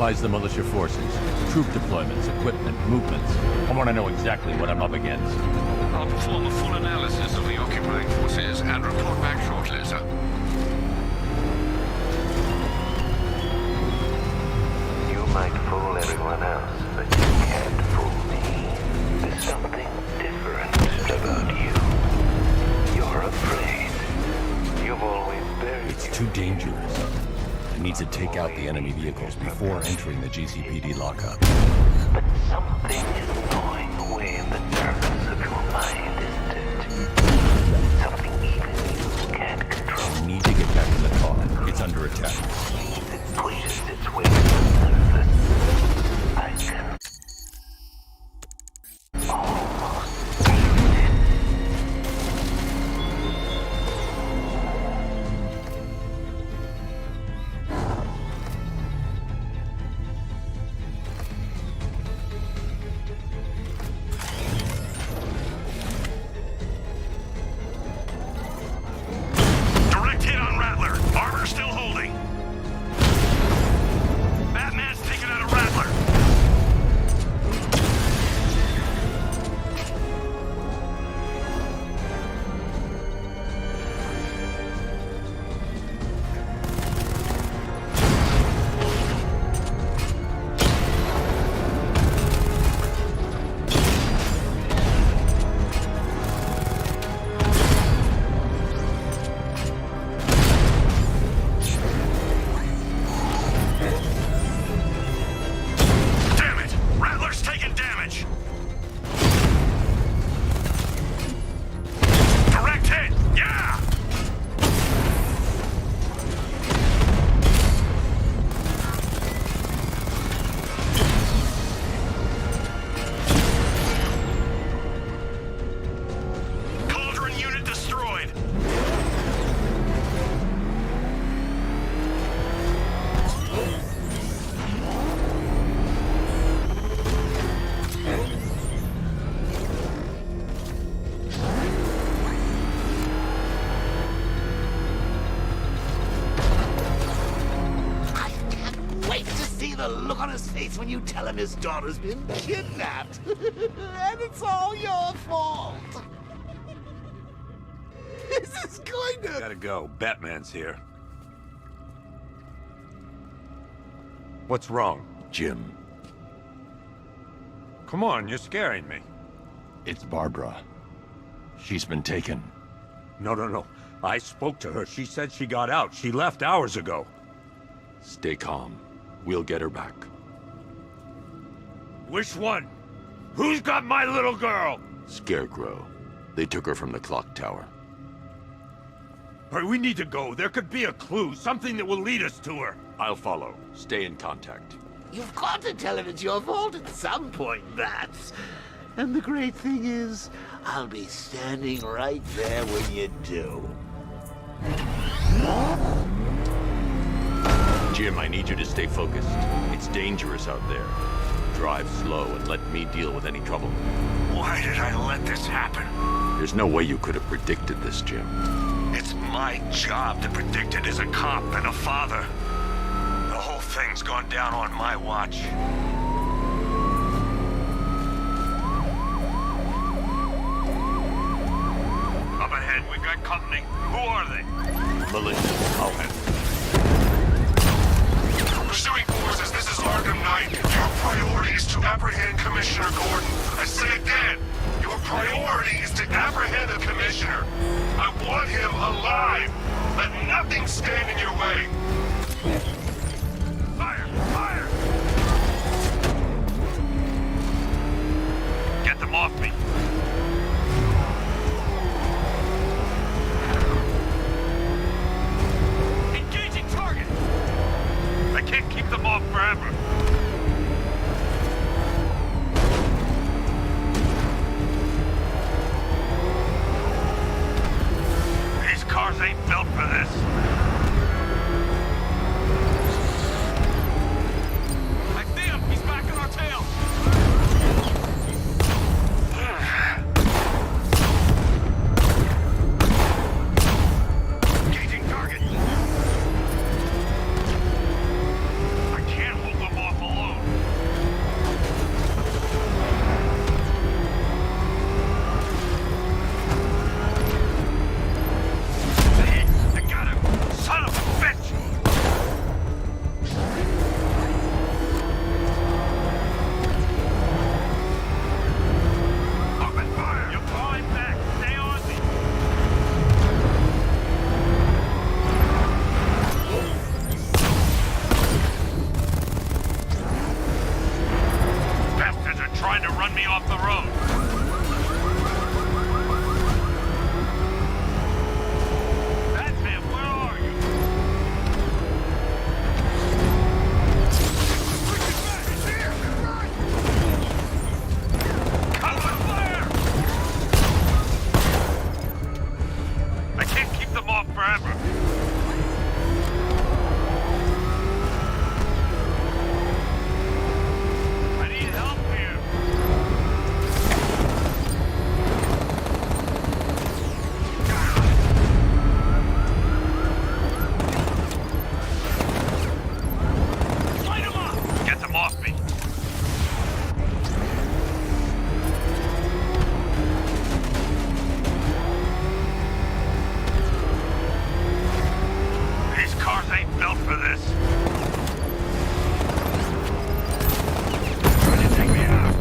Analyze the militia forces, troop deployments, equipment, movements. I want to know exactly what I'm up against. I'll perform a full analysis of the occupying forces and report back shortly, sir. You might fool everyone else, but you can't fool me. There's something different about you. You're afraid. You've always buried It's too dangerous. I need to take out the enemy vehicles before entering the GCPD lockup. But something is gnawing away at the nerves of your mind, isn't it? Something even you can't control. I need to get back in the car. It's under attack. It pushes its way to the surface. I can almost taste it. Direct hit on Rattler. Armor still holding. Batman's taken out a Rattler. Damn it! Rattler's taking damage. Direct hit. Yeah! Cauldron unit destroyed. I can't wait to see the look on his face when you tell him his daughter's been kidnapped. And it's all your fault. This is going to... Gotta go. Batman's here. What's wrong? Jim, Come on, you're scaring me. it's Barbara. She's been taken. No. I spoke to her. She said she got out. She left hours ago. Stay calm. We'll get her back. Which one? Who's got my little girl? Scarecrow. They took her from the clock tower. All right, we need to go. There could be a clue, something that will lead us to her. I'll follow. Stay in contact. You've got to tell him it's your fault at some point, Bats. And the great thing is, I'll be standing right there when you do. Jim, I need you to stay focused. It's dangerous out there. Drive slow and let me deal with any trouble. Why did I let this happen? There's no way you could have predicted this, Jim. It's my job to predict it as a cop and a father. The whole thing's gone down on my watch. Up ahead, we've got company. Who are they? Militia, I'll handle it. Pursuing forces, this is Arkham Knight. Your priority is to apprehend Commissioner Gordon. I say again, your priority is to apprehend the Commissioner. I want him alive. Let nothing stand in your way. Fire! Fire! Get them off me. Engaging target! I can't keep them off forever. These cars ain't built for this. trying to run me off the road. Batman, where are you? Cover fire! I can't keep them off forever. I need help here. Light 'em up! Get them off me. These cars ain't built for this. Trying to take me out.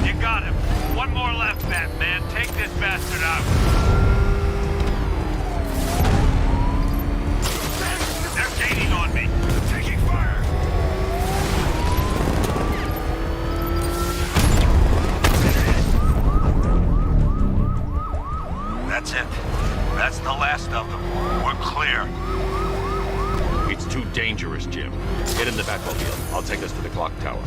You got him. One more left, Batman. Take this bastard out. They're gaining on me. Taking fire. That's it. That's the last of them. We're clear. It's too dangerous, Jim. Get in the Batmobile. I'll take us to the clock tower.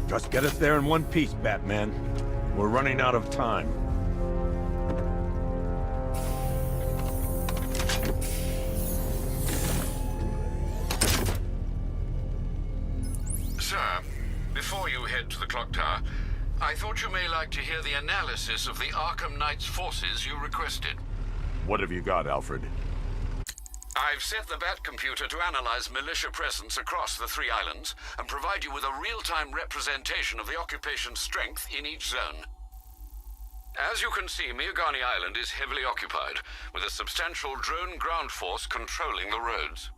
Just get us there in one piece, Batman. We're running out of time. Sir, before you head to the clock tower, I thought you may like to hear the analysis of the Arkham Knight's forces you requested. What have you got, Alfred? I've set the Bat computer to analyze militia presence across the 3 islands and provide you with a real-time representation of the occupation's strength in each zone. As you can see, Miagani Island is heavily occupied, with a substantial drone ground force controlling the roads.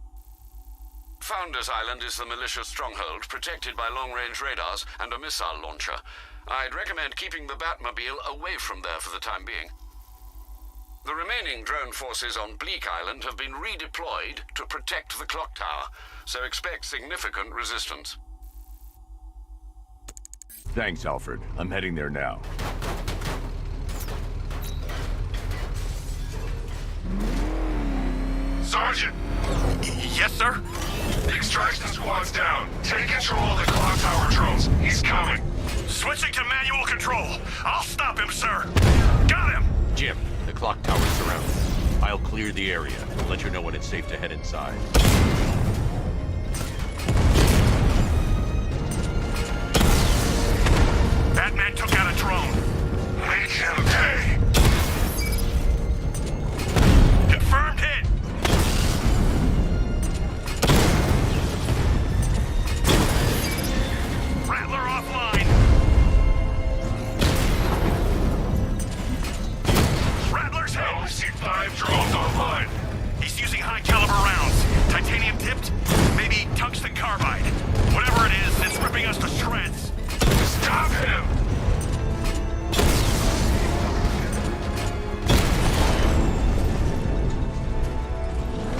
Founders Island is the militia stronghold, protected by long-range radars and a missile launcher. I'd recommend keeping the Batmobile away from there for the time being. The remaining drone forces on Bleak Island have been redeployed to protect the clock tower, so expect significant resistance. Thanks, Alfred. I'm heading there now. Sergeant, Yes, sir? the extraction squad's down. Take control of the clock tower drones. He's coming. Switching to manual control. I'll stop him, sir. Got him! Jim, the clock tower's surrounded. I'll clear the area and let you know when it's safe to head inside. Batman took out a drone. Make him pay. Confirmed hit. Rattler offline. Rattler's Now we hit. see 5 drones online. He's using high caliber rounds. Titanium tipped? Maybe tungsten carbide. Whatever it is, it's ripping us to shreds. Stop him!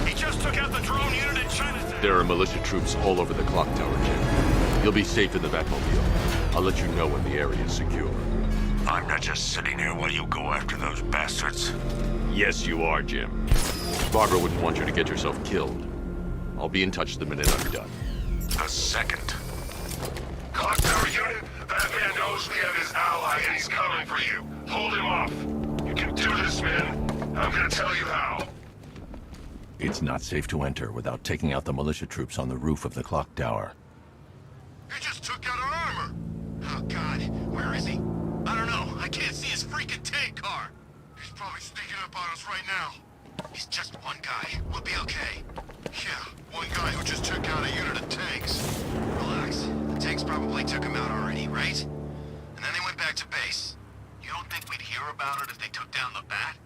He just took out the drone unit in Chinatown. There are militia troops all over the clock tower, Jim. You'll be safe in the Batmobile. I'll let you know when the area is secure. I'm not just sitting here while you go after those bastards. Yes, you are, Jim. Barbara wouldn't want you to get yourself killed. I'll be in touch the minute I'm done. A second. Clock tower unit, Batman knows we have his ally and he's coming for you. Hold him off. You can do this, man. I'm gonna tell you how. It's not safe to enter without taking out the militia troops on the roof of the clock tower. He just took out our armor. Oh, God. Where is he? I don't know. I can't see his freaking tank car. He's probably sneaking up on us right now. He's just one guy. We'll be okay. Yeah, one guy who just took out a unit of tanks. Relax. The tanks probably took him out already, right? And then they went back to base. You don't think we'd hear about it if they took down the Bat?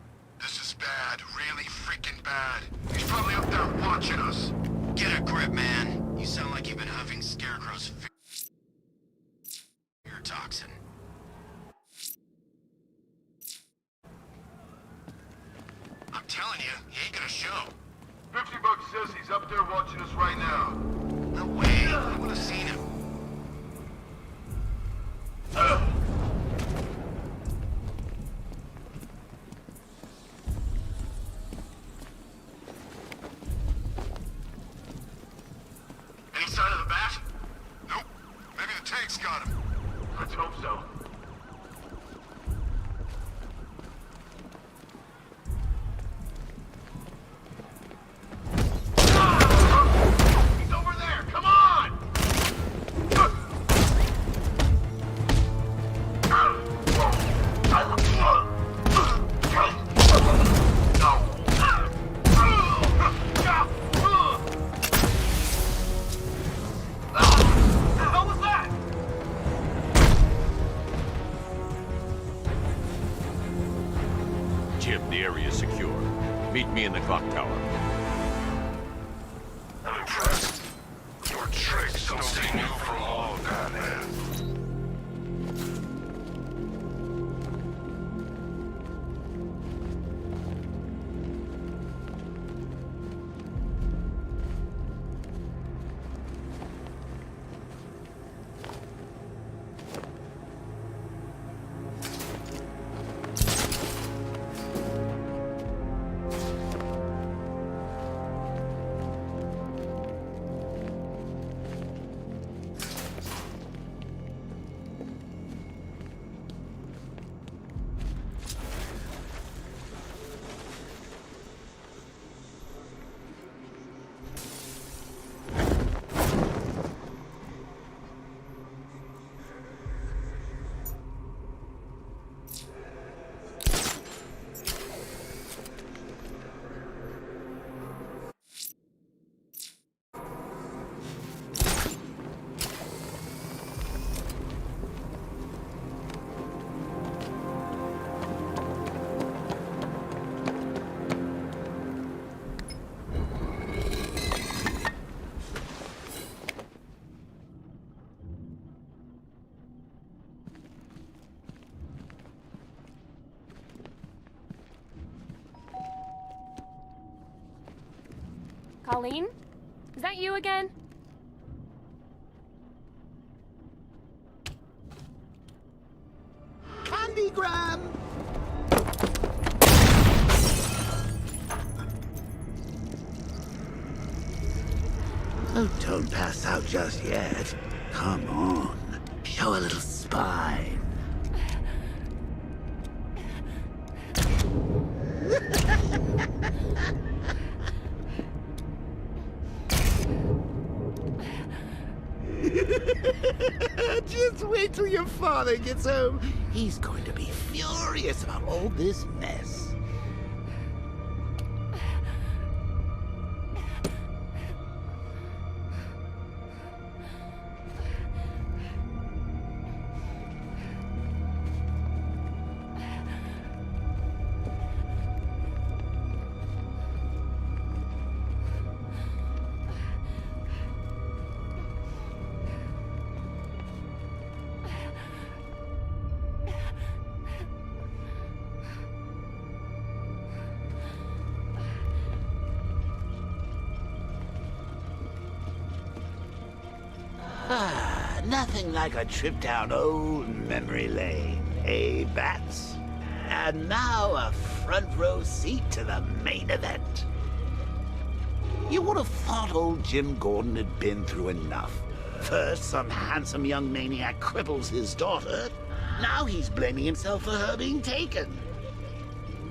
This is bad, really freaking bad. He's probably up there watching us. Get a grip, man. You sound like you've been huffing Scarecrow's fear toxin. telling you, he ain't gonna show. 50 Bucks says he's up there watching us right now. No way. I would have seen him. Any sign of the bat? Nope. Maybe the tank's got him. Let's hope so. He's over there! Come on! What was that? Jim, the area is secure. Meet me in the clock tower. I'm impressed. Your tricks don't stay new for long, Batman. Colleen? Is that you again? Candygram! Oh, don't pass out just yet. Come on. Show a little spine. Just wait till your father gets home. He's going to be furious about all this mess. Nothing like a trip down old memory lane, eh, Bats? And now a front row seat to the main event. You would have thought old Jim Gordon had been through enough. First, some handsome young maniac cripples his daughter. Now he's blaming himself for her being taken.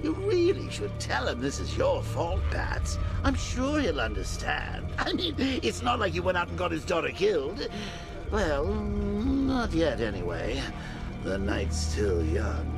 You really should tell him this is your fault, Bats. I'm sure he'll understand. I mean, it's not like you went out and got his daughter killed. Well, not yet anyway. The night's still young.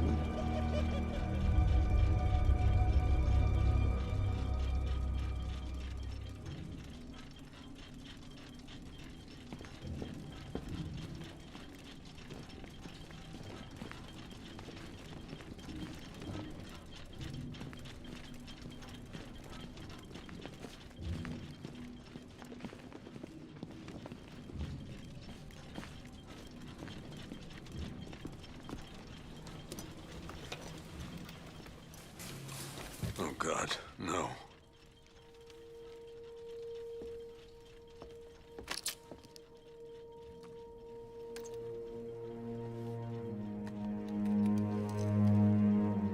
Oh, God, no.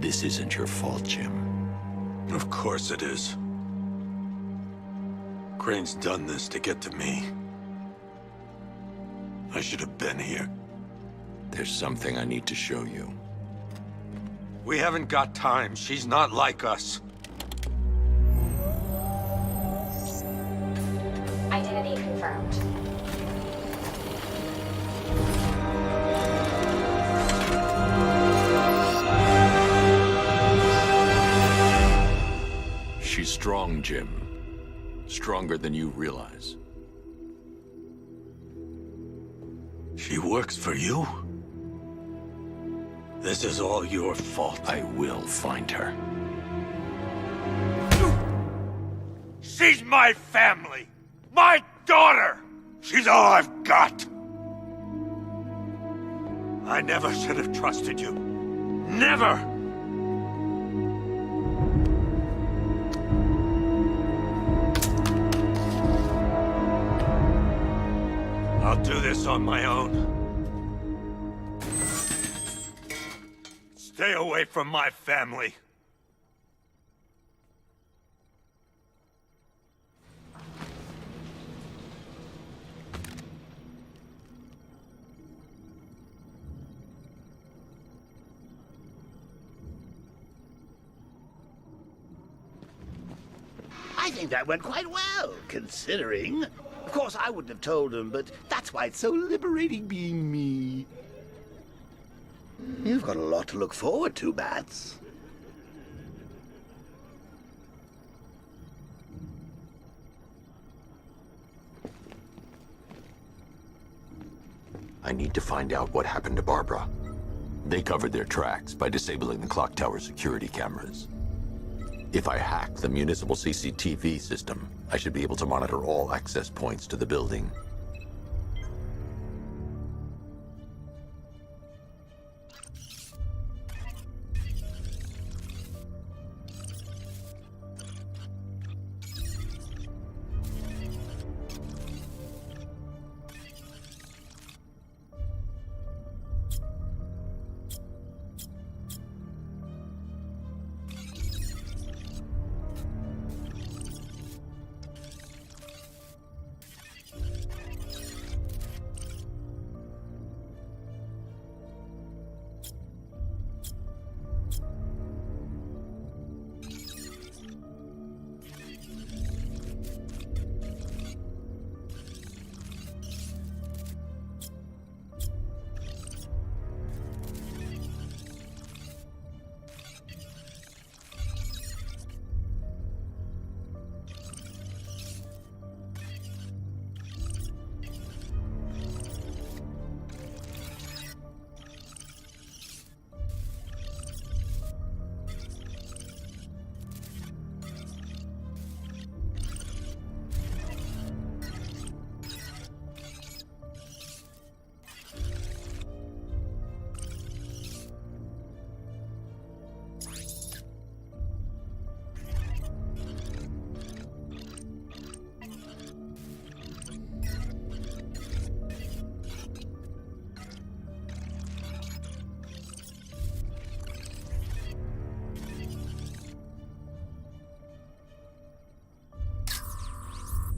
This isn't your fault, Jim. Of course it is. Crane's done this to get to me. I should have been here. There's something I need to show you. We haven't got time. She's not like us. Identity confirmed. She's strong, Jim. Stronger than you realize. She works for you? This is all your fault. I will find her. She's my family! My daughter! She's all I've got! I never should have trusted you. Never! I'll do this on my own. Stay away from my family. I think that went quite well, considering. Of course, I wouldn't have told him, but that's why it's so liberating being me. You've got a lot to look forward to, Bats. I need to find out what happened to Barbara. They covered their tracks by disabling the clock tower security cameras. If I hack the municipal CCTV system, I should be able to monitor all access points to the building.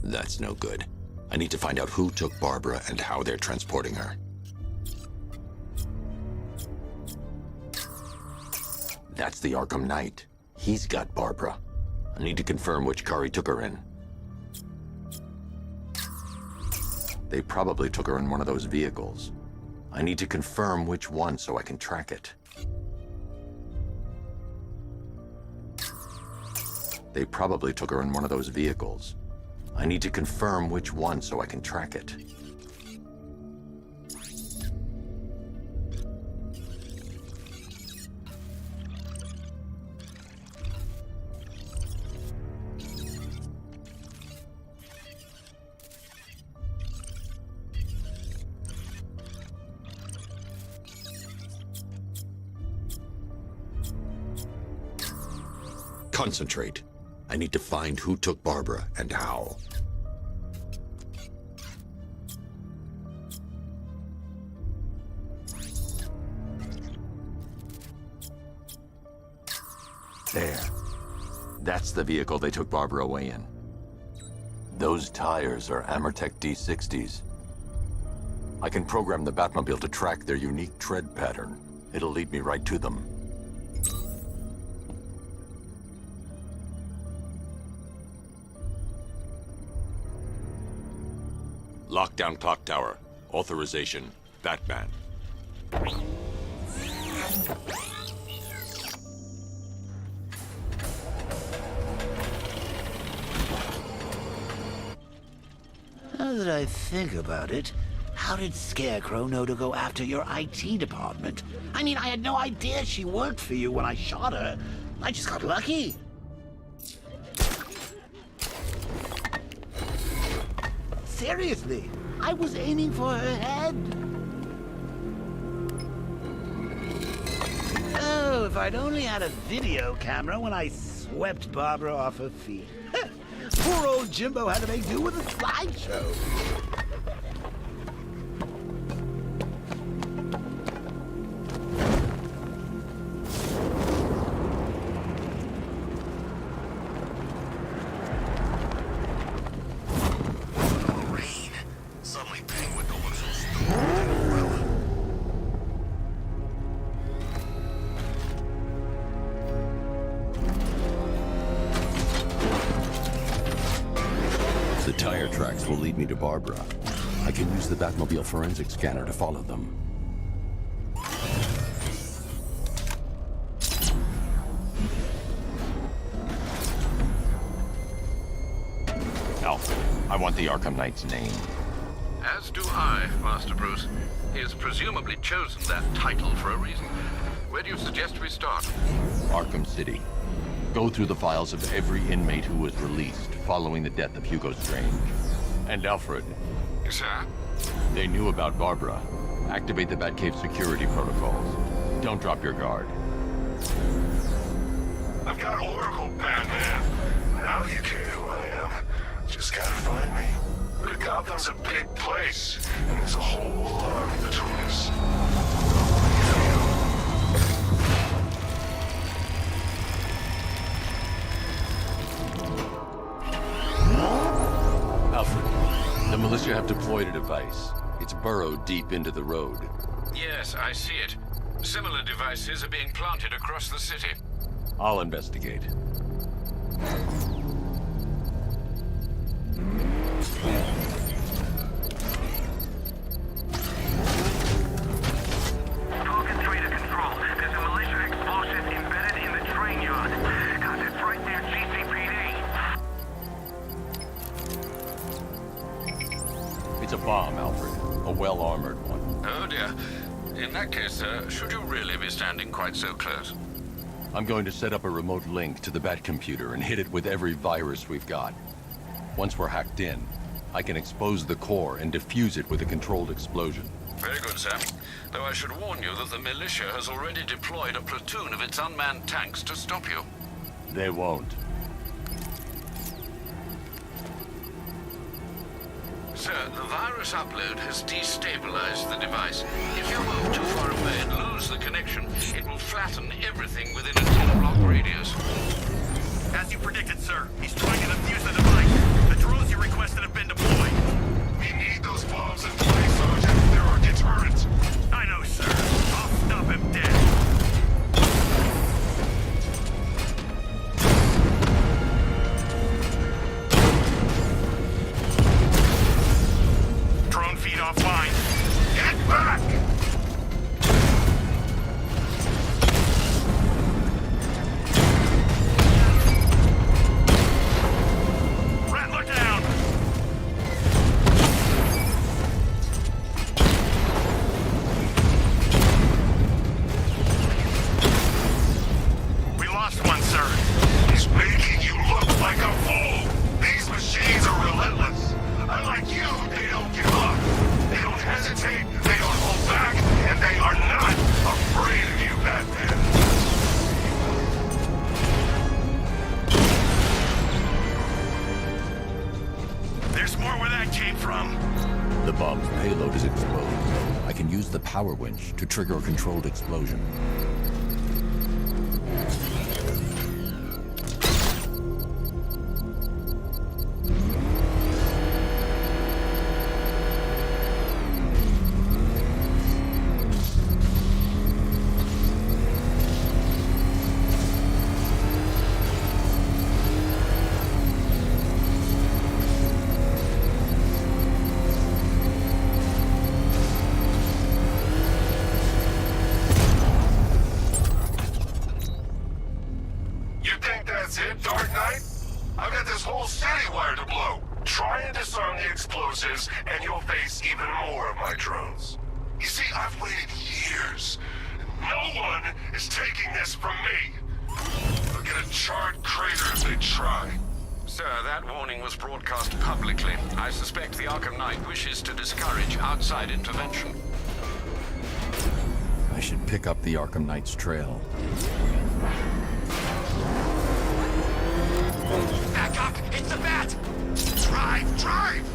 That's no good. I need to find out who took Barbara and how they're transporting her. That's the Arkham Knight. He's got Barbara. I need to confirm which car he took her in. They probably took her in one of those vehicles. I need to confirm which one so I can track it. They probably took her in one of those vehicles. I need to confirm which one so I can track it. Concentrate. I need to find who took Barbara and how. There. That's the vehicle they took Barbara away in. Those tires are Amertech D60s. I can program the Batmobile to track their unique tread pattern. It'll lead me right to them. Lockdown clock tower. Authorization. Batman. Now that I think about it, how did Scarecrow know to go after your IT department? I mean, I had no idea she worked for you when I shot her. I just got lucky. Seriously, I was aiming for her head. Oh, if I'd only had a video camera when I swept Barbara off her feet. Poor old Jimbo had to make do with a slideshow. Rain. Suddenly Penguin don't look so stupid with an umbrella. The tire tracks will lead me to Barbara. I can use the Batmobile forensic scanner to follow them. Alfred, I want the Arkham Knight's name. As do I, Master Bruce. He has presumably chosen that title for a reason. Where do you suggest we start? Arkham City. Go through the files of every inmate who was released following the death of Hugo Strange. And Alfred. Sir? They knew about Barbara. Activate the Batcave security protocols. Don't drop your guard. I've got Oracle, Batman. Now you care who I am. Just gotta find me. But Gotham's a big place, and there's a whole army between us. Alfred, the militia have deployed a device. It's burrowed deep into the road. Yes, I see it. Similar devices are being planted across the city. I'll investigate. Falcon 3 to control. There's a militia explosive embedded in the train yard. God, it's right near GCPD. It's a bomb, Alfred. A well-armored one. Oh dear. In that case, sir, should you really be standing quite so close? I'm going to set up a remote link to the Batcomputer and hit it with every virus we've got. Once we're hacked in, I can expose the core and defuse it with a controlled explosion. Very good, sir. Though I should warn you that the militia has already deployed a platoon of its unmanned tanks to stop you. They won't. Sir, the virus upload has destabilized the device. If you move too far away and lose the connection, it will flatten everything within a 10-block radius. As you predicted, sir, he's trying to defuse the device. The drones you requested have been deployed. We need those bombs in place, Sergeant. They're our deterrent. I know, sir. I'll stop him dead. Drone feed offline. Get back! use the power winch to trigger a controlled explosion. And you'll face even more of my drones. You see, I've waited years. No one is taking this from me. They'll get a charred crater if they try. Sir, that warning was broadcast publicly. I suspect the Arkham Knight wishes to discourage outside intervention. I should pick up the Arkham Knight's trail. Back up! It's the bat! Drive! Drive!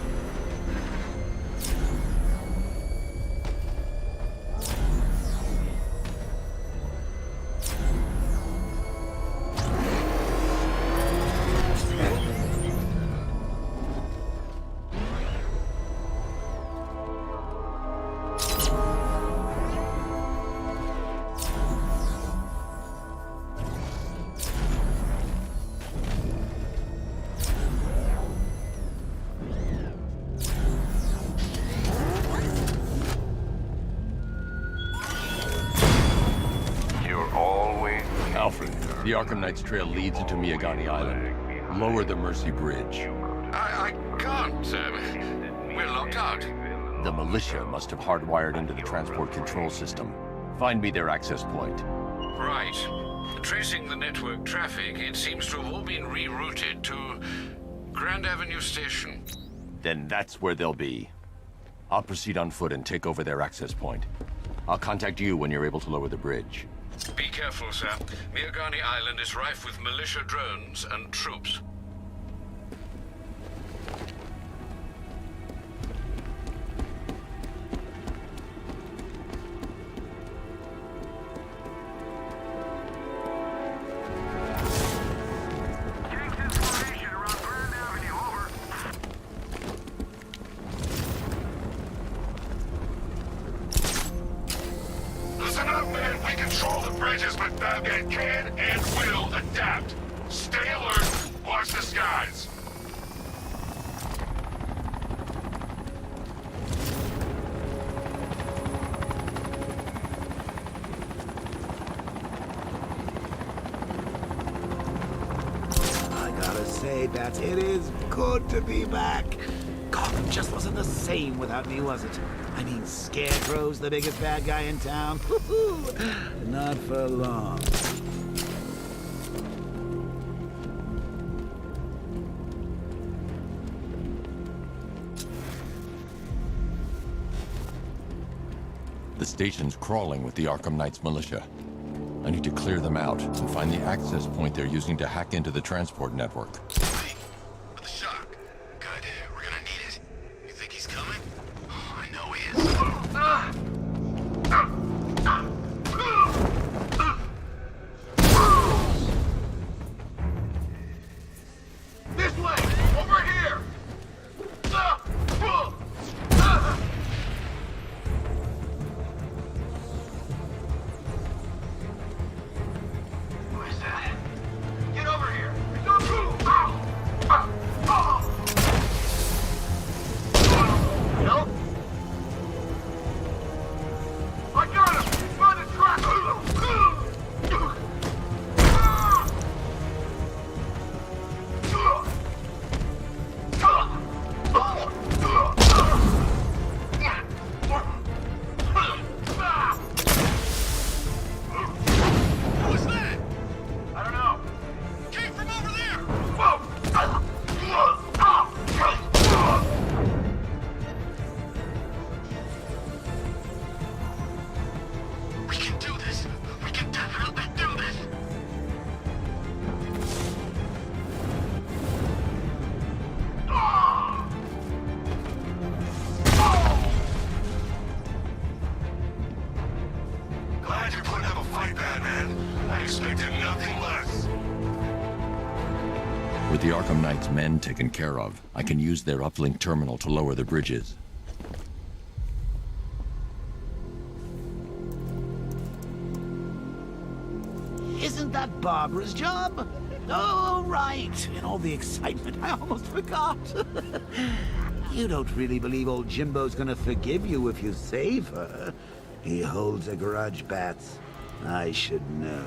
The Arkham Knight's trail leads into Miyagani Island. Lower the Mercy Bridge. I can't, sir. We're locked out. The militia must have hardwired into the transport control system. Find me their access point. Right. Tracing the network traffic, it seems to have all been rerouted to Grand Avenue Station. Then that's where they'll be. I'll proceed on foot and take over their access point. I'll contact you when you're able to lower the bridge. Be careful, sir. Miyagani Island is rife with militia drones and troops. Listen up, man. We control the bridges, but Batman can and will adapt. Stay alert. Watch the skies. I gotta say, Bats, it is good to be back. Gotham just wasn't the same without me, was it? I mean, Scarecrow's the biggest bad guy in town. Not for long. The station's crawling with the Arkham Knight's militia. I need to clear them out and find the access point they're using to hack into the transport network. Hey, with the shock. Good. We're gonna need it. You think he's coming? Oh, I know he is. This way! Over here! What is that? Get over here! Don't move! tough fight, Batman. I expected nothing less. With the Arkham Knight's men taken care of, I can use their uplink terminal to lower the bridges. Isn't that Barbara's job? Oh, right. In all the excitement, I almost forgot. You don't really believe old Jimbo's gonna forgive you if you save her. He holds a grudge, Bats. I should know.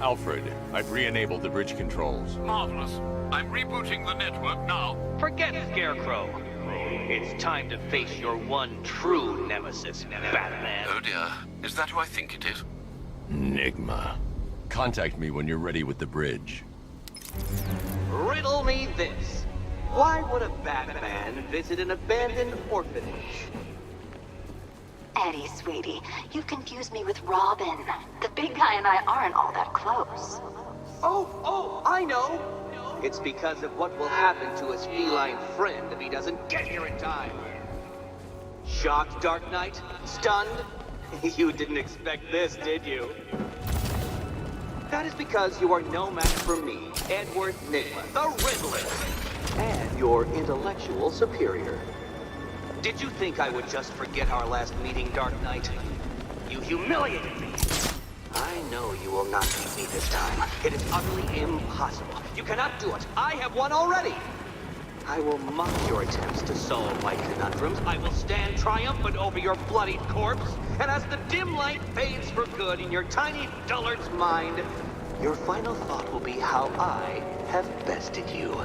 Alfred, I've re-enabled the bridge controls. Marvelous. I'm rebooting the network now. Forget Scarecrow. It's time to face your one true nemesis, Batman. Oh dear. Is that who I think it is? Enigma. Contact me when you're ready with the bridge. Riddle me this. Why would a Batman visit an abandoned orphanage? Eddie, sweetie, you confused me with Robin. The big guy and I aren't all that close. Oh, I know. It's because of what will happen to his feline friend if he doesn't get here in time. Shocked, Dark Knight? Stunned? You didn't expect this, did you? That is because you are no match for me, Edward Nygma, the Riddler, and your intellectual superior. Did you think I would just forget our last meeting, Dark Knight? You humiliated me. I know you will not beat me this time. It is utterly impossible. You cannot do it. I have won already. I will mock your attempts to solve my conundrums. I will stand triumphant over your bloodied corpse. And as the dim light fades for good in your tiny dullard's mind, your final thought will be how I have bested you.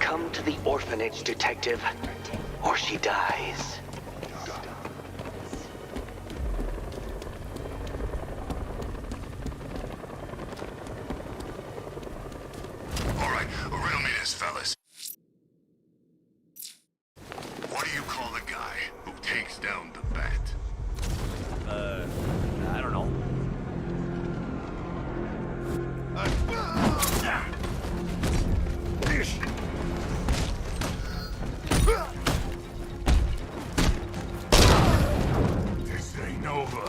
Come to the orphanage, detective, or she dies. All right, riddle me this, fellas. What do you call the guy who takes down the bat? I don't know. This ain't over.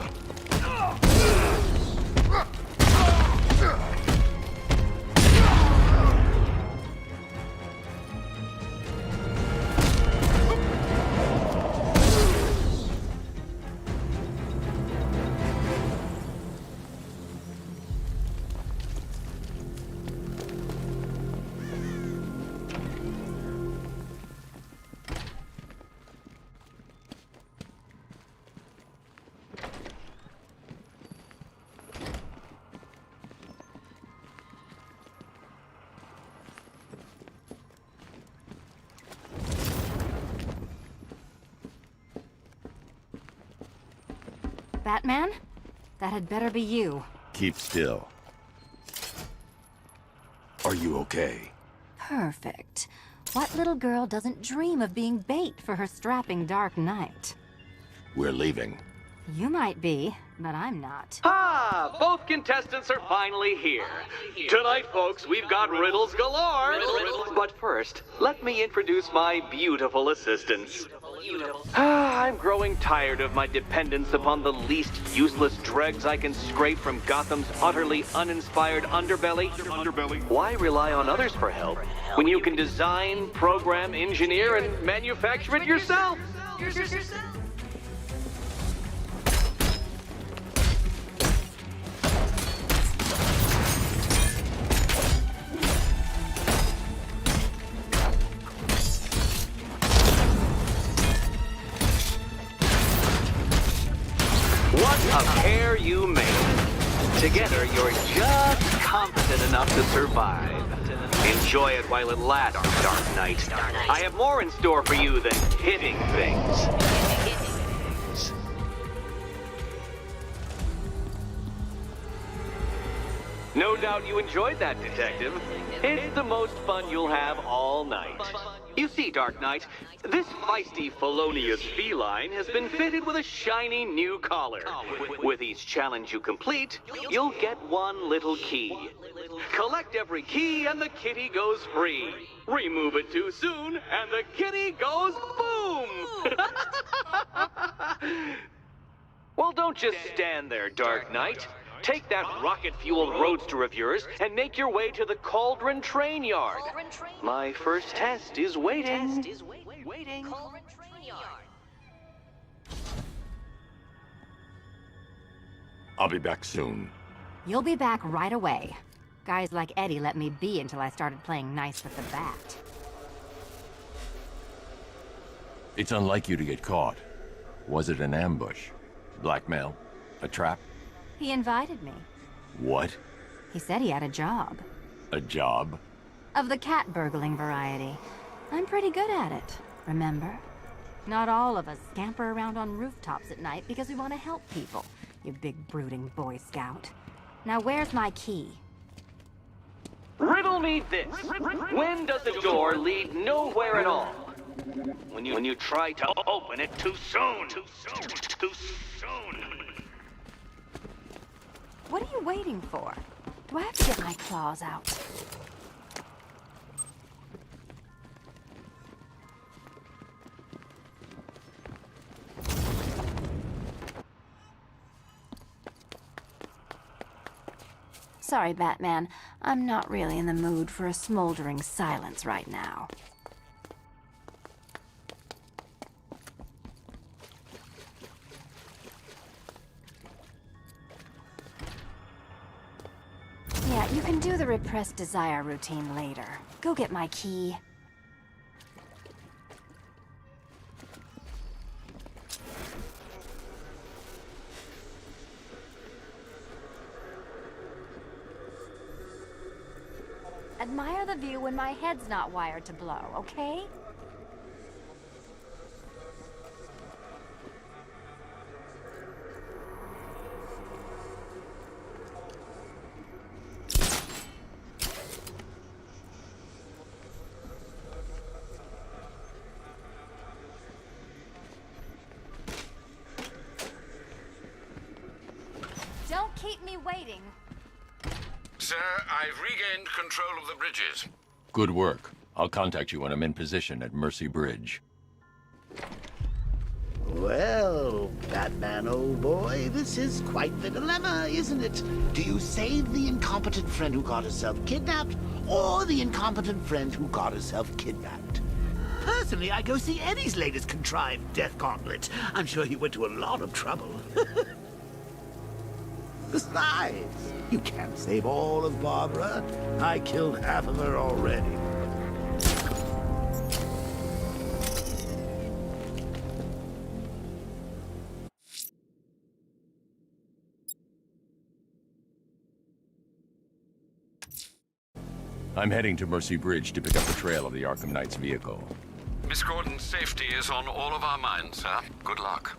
Batman? That had better be you. Keep still. Are you okay? Perfect. What little girl doesn't dream of being bait for her strapping Dark Knight? We're leaving. You might be, but I'm not. Ah, both contestants are finally here. Tonight, folks, we've got riddles galore. But first, let me introduce my beautiful assistants. I'm growing tired of my dependence upon the least useless dregs I can scrape from Gotham's utterly uninspired underbelly. Why rely on others for help when you can design, program, engineer, and manufacture it yourself? What a pair you made. Together, you're just competent enough to survive. Enjoy it while it lasts, Dark Knight. I have more in store for you than hitting things. No doubt you enjoyed that, Detective. It's the most fun you'll have all night. You see, Dark Knight, this feisty felonious feline has been fitted with a shiny new collar. With each challenge you complete, you'll get one little key. Collect every key and the kitty goes free. Remove it too soon and the kitty goes boom! Well, don't just stand there, Dark Knight. Take that rocket-fueled roadster of yours and make your way to the Cauldron Train Yard. My first test is waiting. Cauldron Train Yard. I'll be back soon. You'll be back right away. Guys like Eddie let me be until I started playing nice with the bat. It's unlike you to get caught. Was it an ambush? Blackmail? A trap? He invited me. What? He said he had a job. A job? Of the cat burgling variety. I'm pretty good at it, remember? Not all of us scamper around on rooftops at night because we want to help people, you big brooding Boy Scout. Now where's my key? Riddle me this. When does a door lead nowhere at all? When you try to open it too soon. Too soon. What are you waiting for? Do I have to get my claws out? Sorry, Batman. I'm not really in the mood for a smoldering silence right now. Yeah, you can do the repressed desire routine later. Go get my key. Admire the view when my head's not wired to blow, okay? Don't keep me waiting. Sir, I've regained control of the bridges. Good work. I'll contact you when I'm in position at Mercy Bridge. Well, Batman, old boy, this is quite the dilemma, isn't it? Do you save the incompetent friend who got herself kidnapped, or the incompetent friend who got herself kidnapped? Personally, I go see Eddie's latest contrived death gauntlet. I'm sure he went to a lot of trouble. Besides, you can't save all of Barbara. I killed half of her already. I'm heading to Mercy Bridge to pick up the trail of the Arkham Knight's vehicle. Miss Gordon's safety is on all of our minds, sir. Good luck.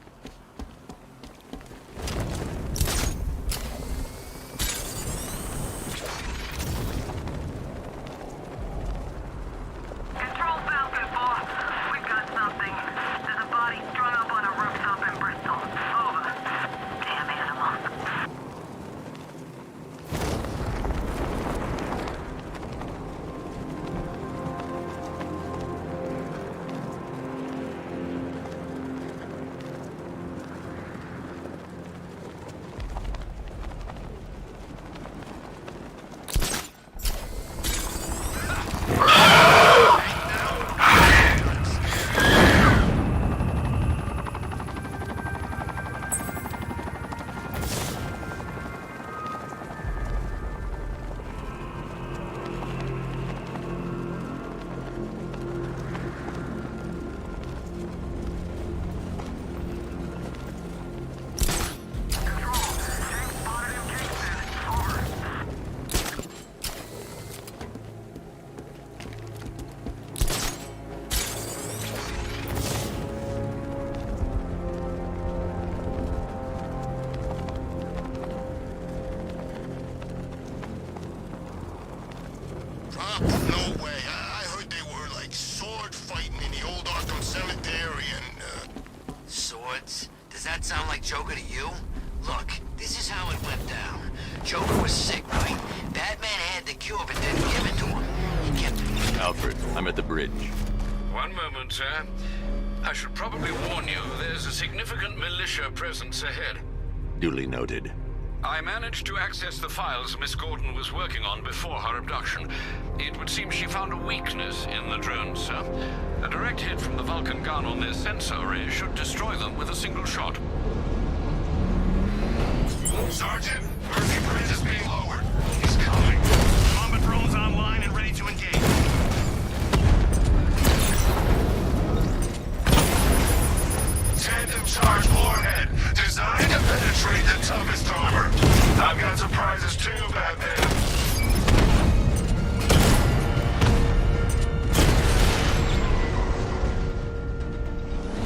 No way. I heard they were like sword fighting in the old Arkham Cemetery and Swords? Does that sound like Joker to you? Look, this is how it went down. Joker was sick, right? Batman had the cure but didn't give it to him. He kept... Alfred, I'm at the bridge. One moment, sir. I should probably warn you, there's a significant militia presence ahead. Duly noted. I managed to access the files Miss Gordon was working on before her abduction. It would seem she found a weakness in the drones, sir. A direct hit from the Vulcan gun on their sensor array should destroy them with a single shot. Sergeant, Murphy Bridge is being lowered. He's coming. Combat drones online and ready to engage. Tandem charge warhead, designed to penetrate the toughest armor. I've got surprises too, Batman.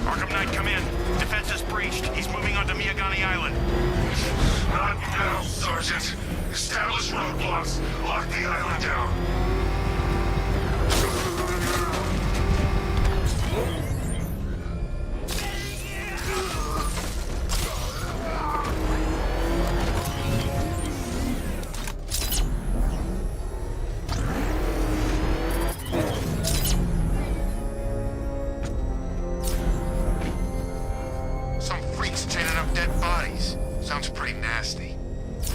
Arkham Knight, come in. Defense is breached. He's moving onto Miyagani Island. Not now, Sergeant. Establish roadblocks. Lock the island down. Some freaks chaining up dead bodies. Sounds pretty nasty.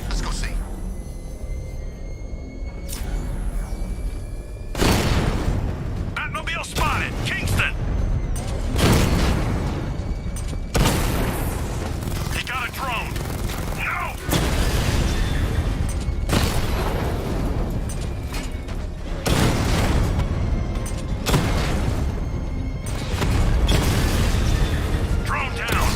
Let's go see. Batmobile spotted! Kingston! He got a drone! No! Drone down!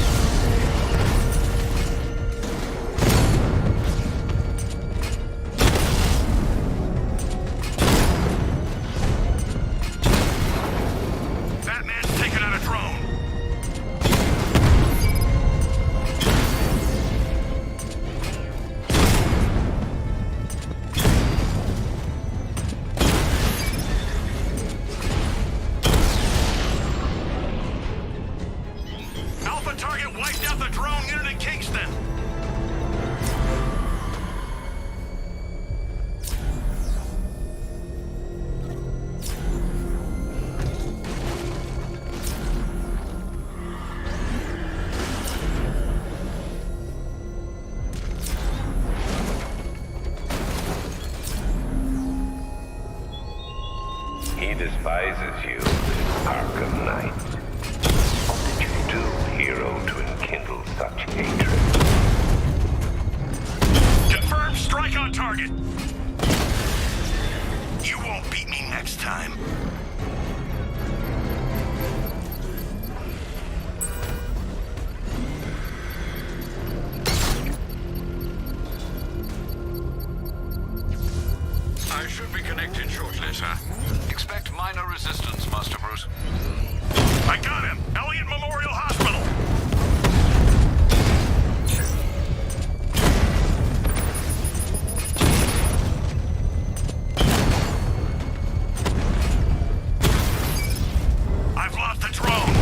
Batman's taken out a drone! Alpha target wiped out the drone unit in Kingston! He despises you, Arkham Knight. What did you do, hero, to enkindle such hatred? Confirmed strike on target! You won't beat me next time. I should be connected shortly, sir. Expect minor resistance, Master Bruce. I got him! Elliott Memorial Hospital! I've lost the drone!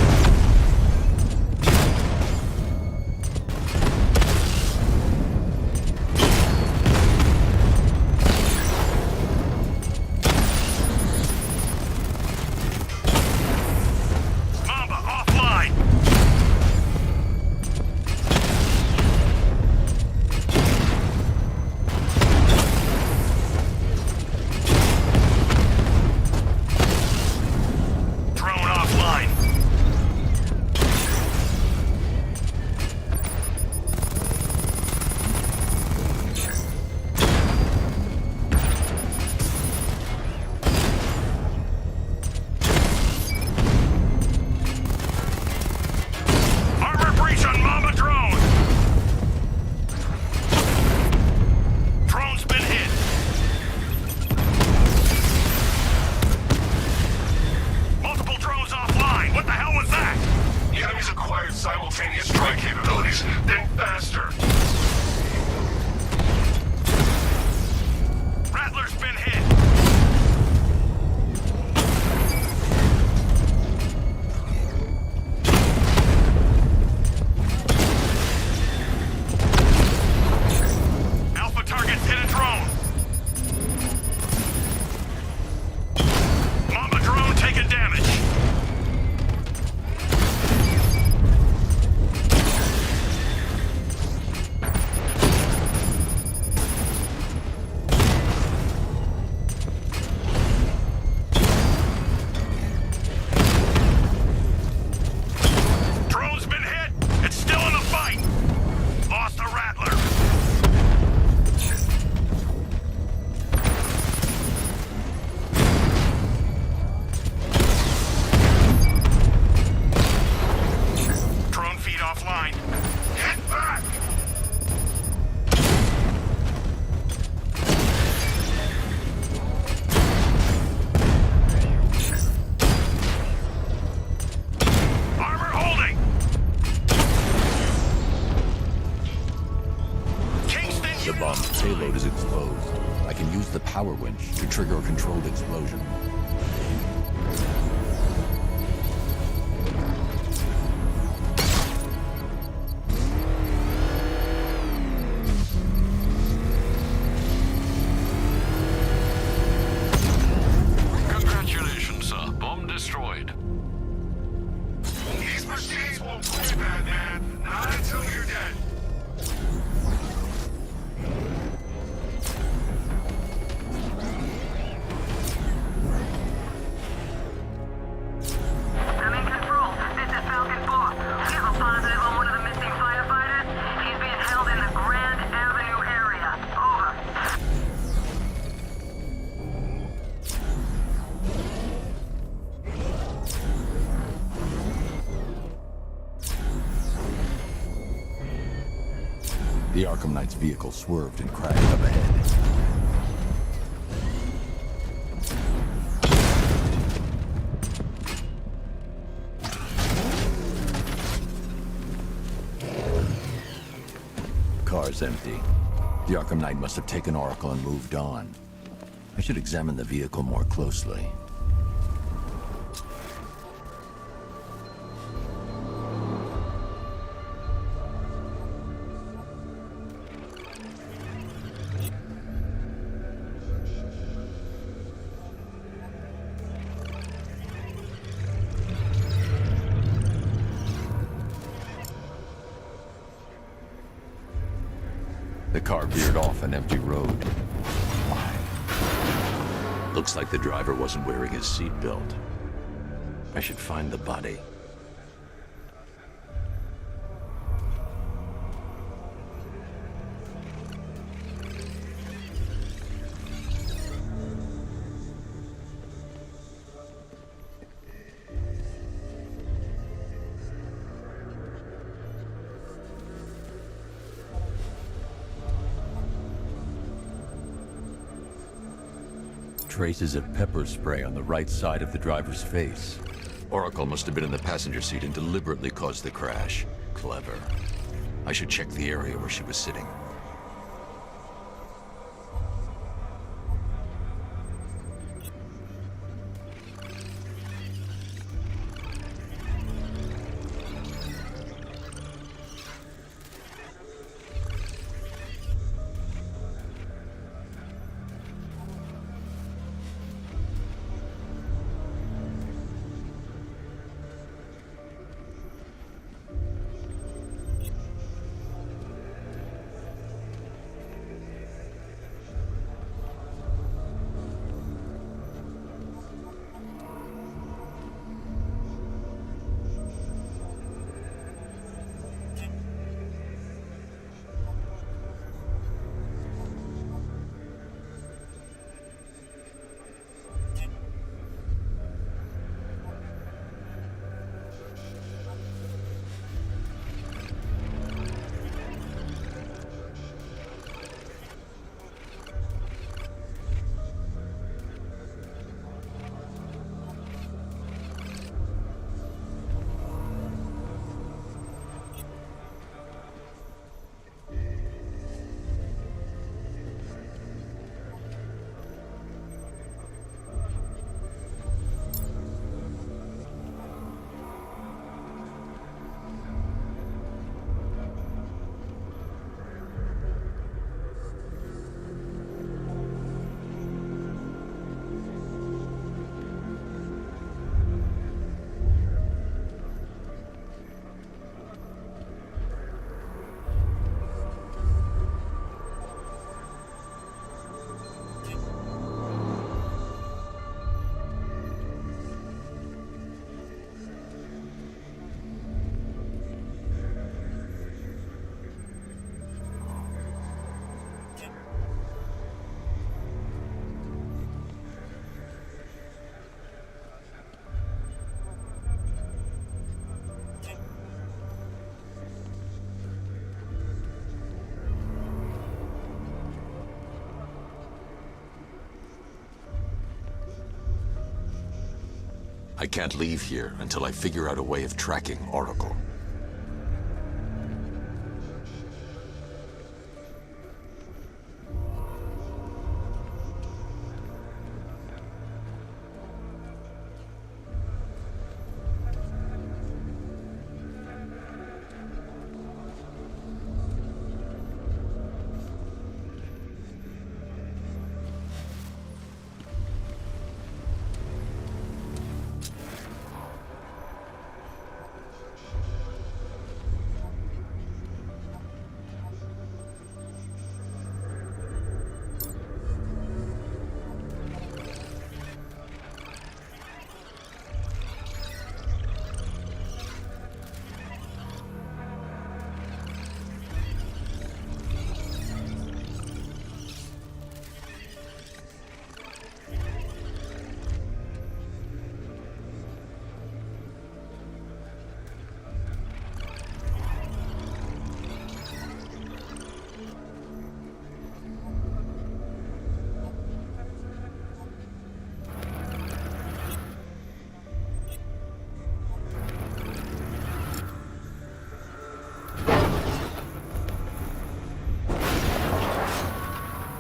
The bomb's payload is exposed. I can use the power winch to trigger a controlled explosion. Congratulations, sir. Bomb destroyed. These machines won't quit, Batman. Not until you're dead. I'm in control. This is Falcon 4. We have a positive on one of the missing firefighters. He's being held in the Grand Avenue area. Over. The Arkham Knight's vehicle swerved and crashed up ahead. Car's empty. The Arkham Knight must have taken Oracle and moved on. I should examine the vehicle more closely. The car veered off an empty road. Looks like the driver wasn't wearing his seatbelt. I should find the body. Traces of pepper spray on the right side of the driver's face. Oracle must have been in the passenger seat and deliberately caused the crash. Clever. I should check the area where she was sitting. I can't leave here until I figure out a way of tracking Oracle.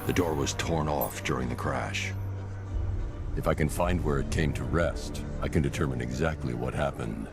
The door was torn off during the crash. If I can find where it came to rest, I can determine exactly what happened.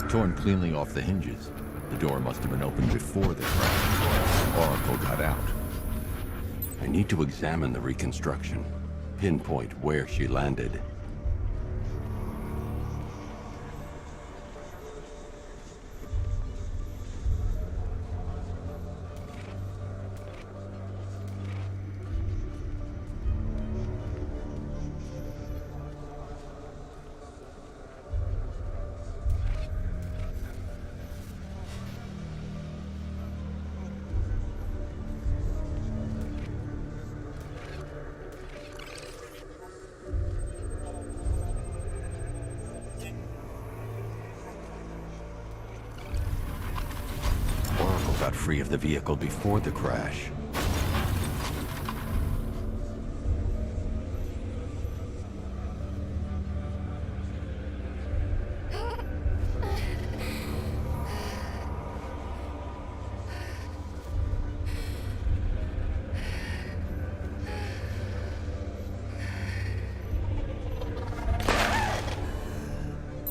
Torn cleanly off the hinges. The door must have been opened before the crash. Oracle got out. I need to examine the reconstruction, pinpoint where she landed. Got free of the vehicle before the crash.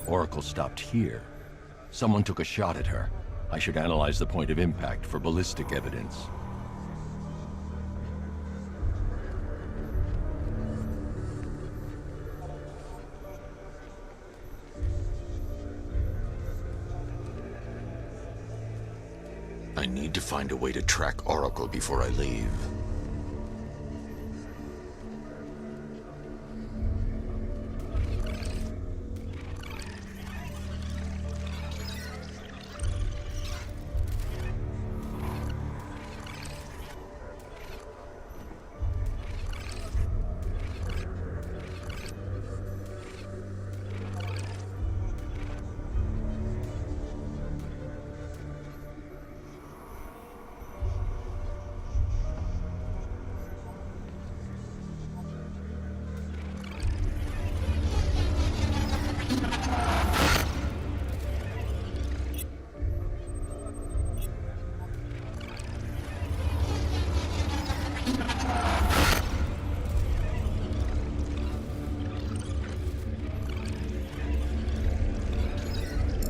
Oracle stopped here. Someone took a shot at her. I should analyze the point of impact for ballistic evidence. I need to find a way to track Oracle before I leave.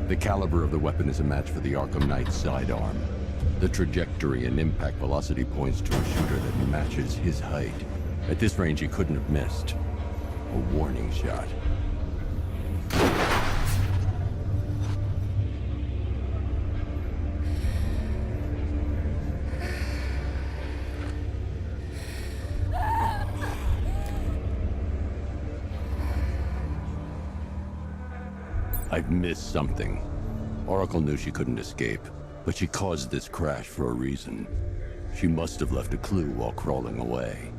The caliber of the weapon is a match for the Arkham Knight's sidearm. The trajectory and impact velocity points to a shooter that matches his height. At this range, he couldn't have missed. A warning shot. I've missed something. Oracle knew she couldn't escape, but she caused this crash for a reason. She must have left a clue while crawling away.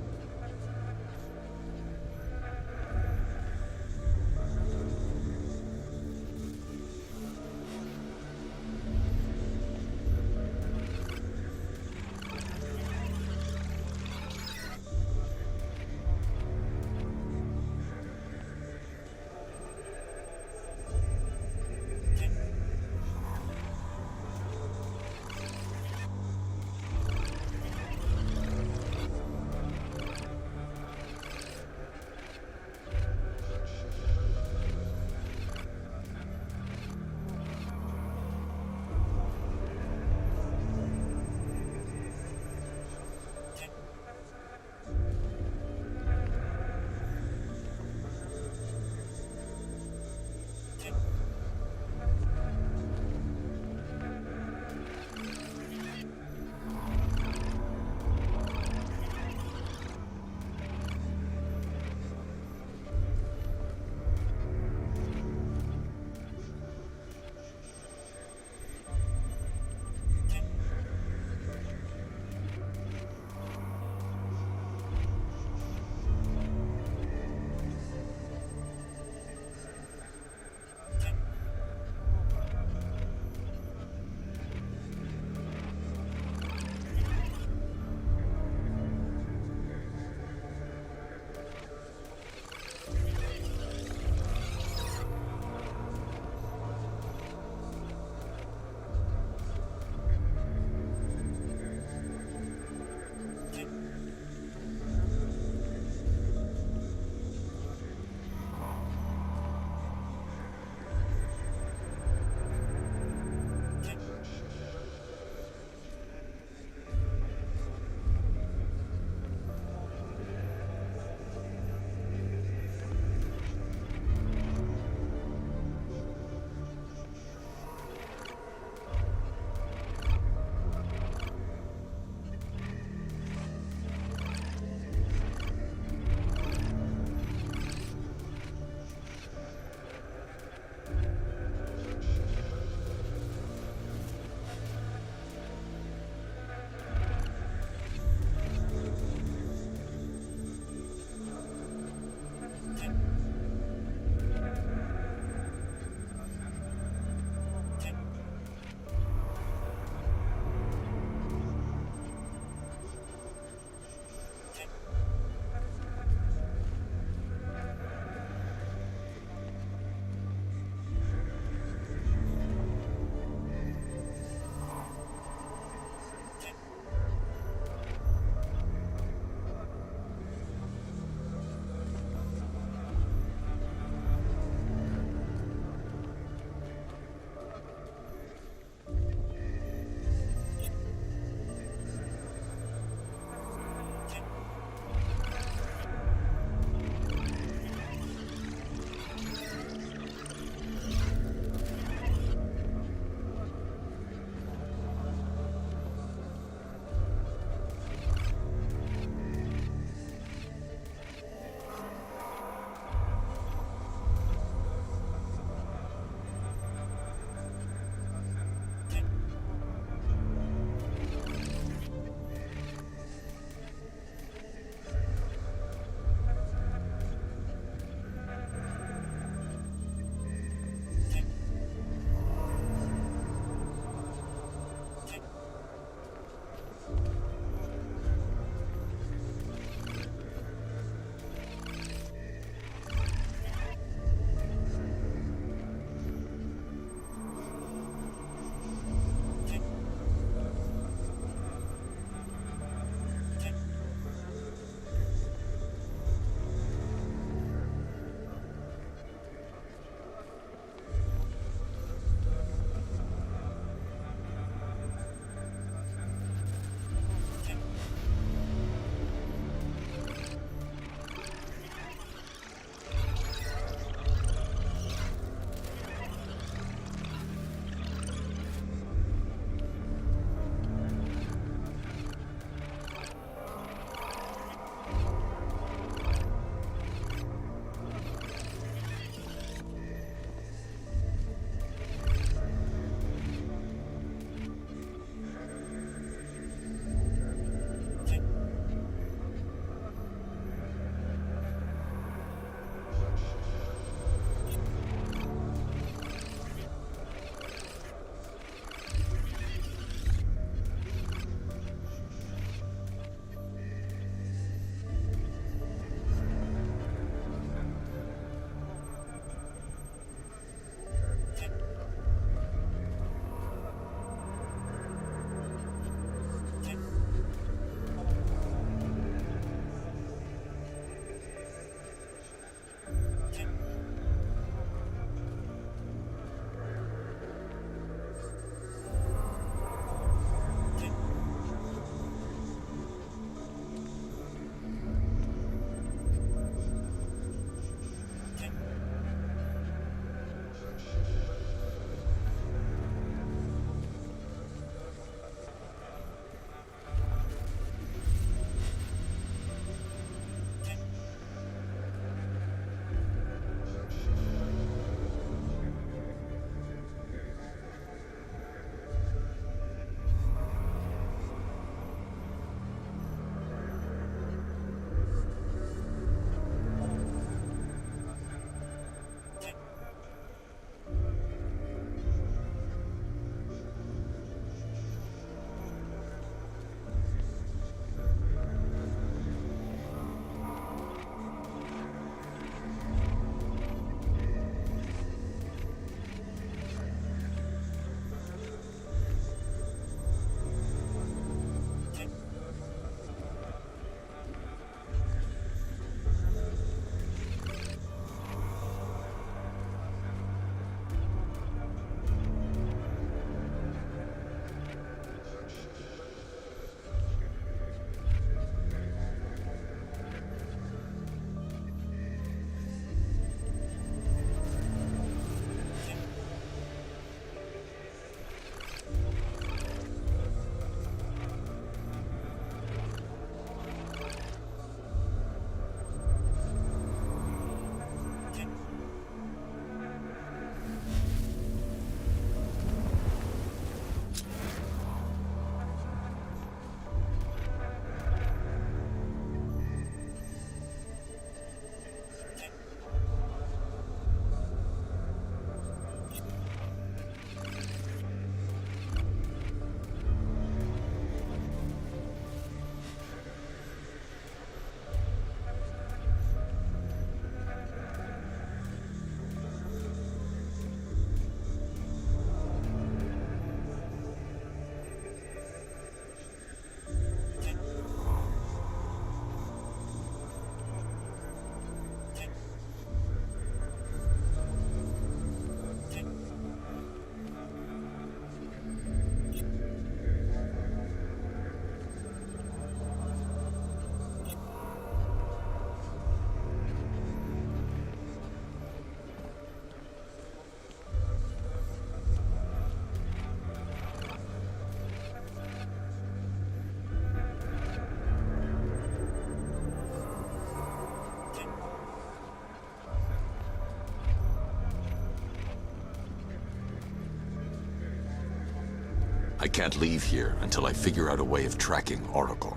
I can't leave here until I figure out a way of tracking Oracle.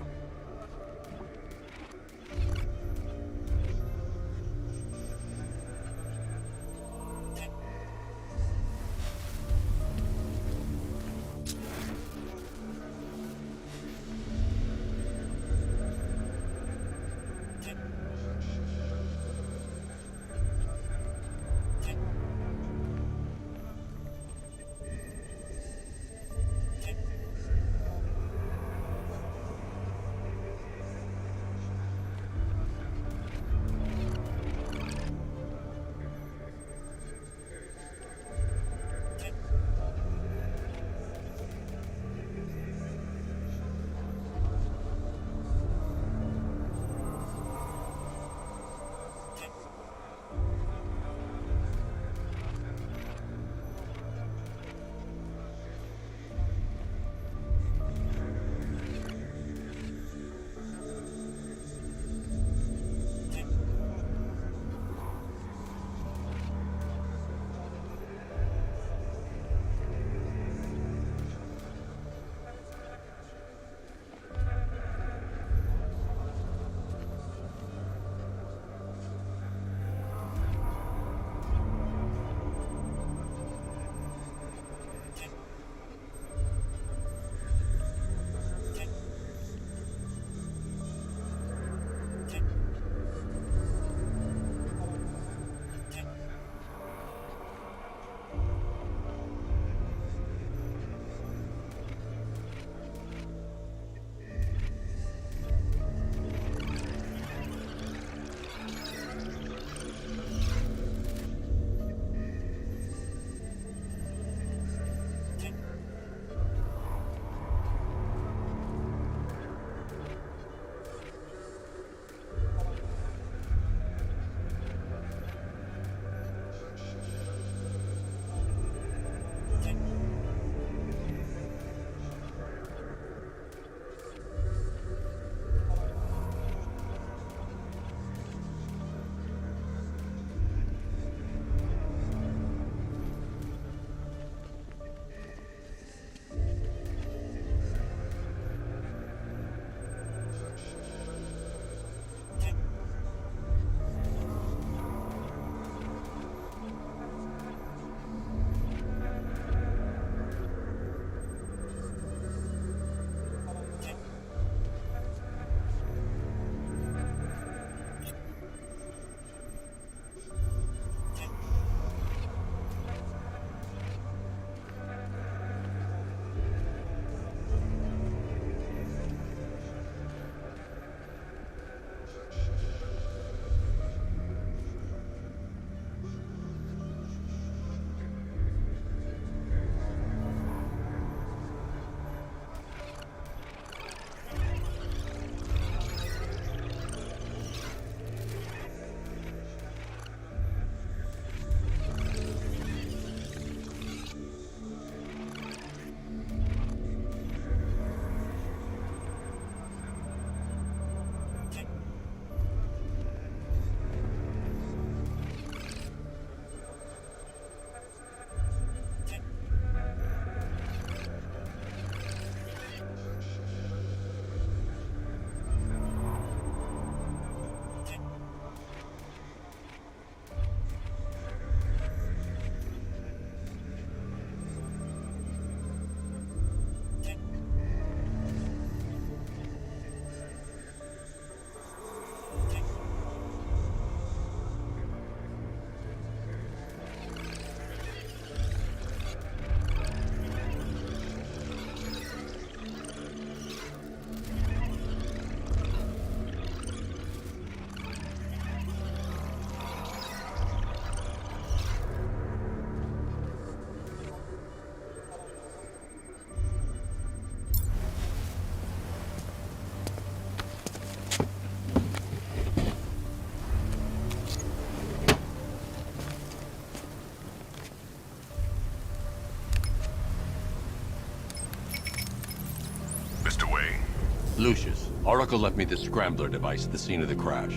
Lucius, Oracle left me the scrambler device at the scene of the crash.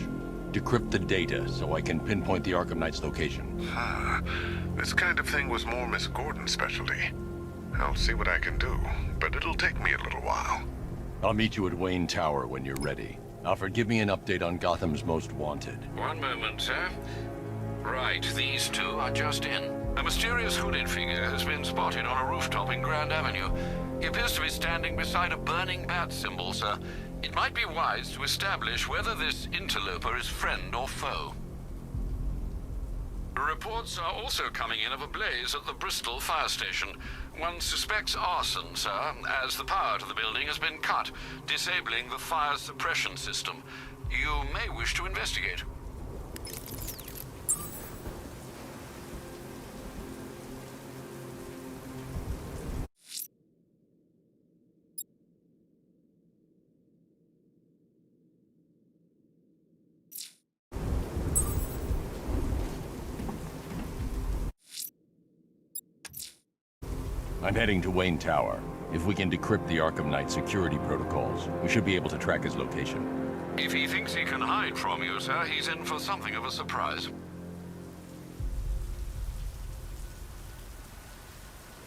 Decrypt the data so I can pinpoint the Arkham Knight's location. This kind of thing was more Miss Gordon's specialty. I'll see what I can do, but it'll take me a little while. I'll meet you at Wayne Tower when you're ready. Alfred, give me an update on Gotham's Most Wanted. One moment, sir. Right, these two are just in. A mysterious hooded figure has been spotted on a rooftop in Grand Avenue. He appears to be standing beside a burning bat symbol, sir. It might be wise to establish whether this interloper is friend or foe. Reports are also coming in of a blaze at the Bristol fire station. One suspects arson, sir, as the power to the building has been cut, disabling the fire suppression system. You may wish to investigate. I'm heading to Wayne Tower. If we can decrypt the Arkham Knight security protocols, we should be able to track his location. If he thinks he can hide from you, sir, he's in for something of a surprise.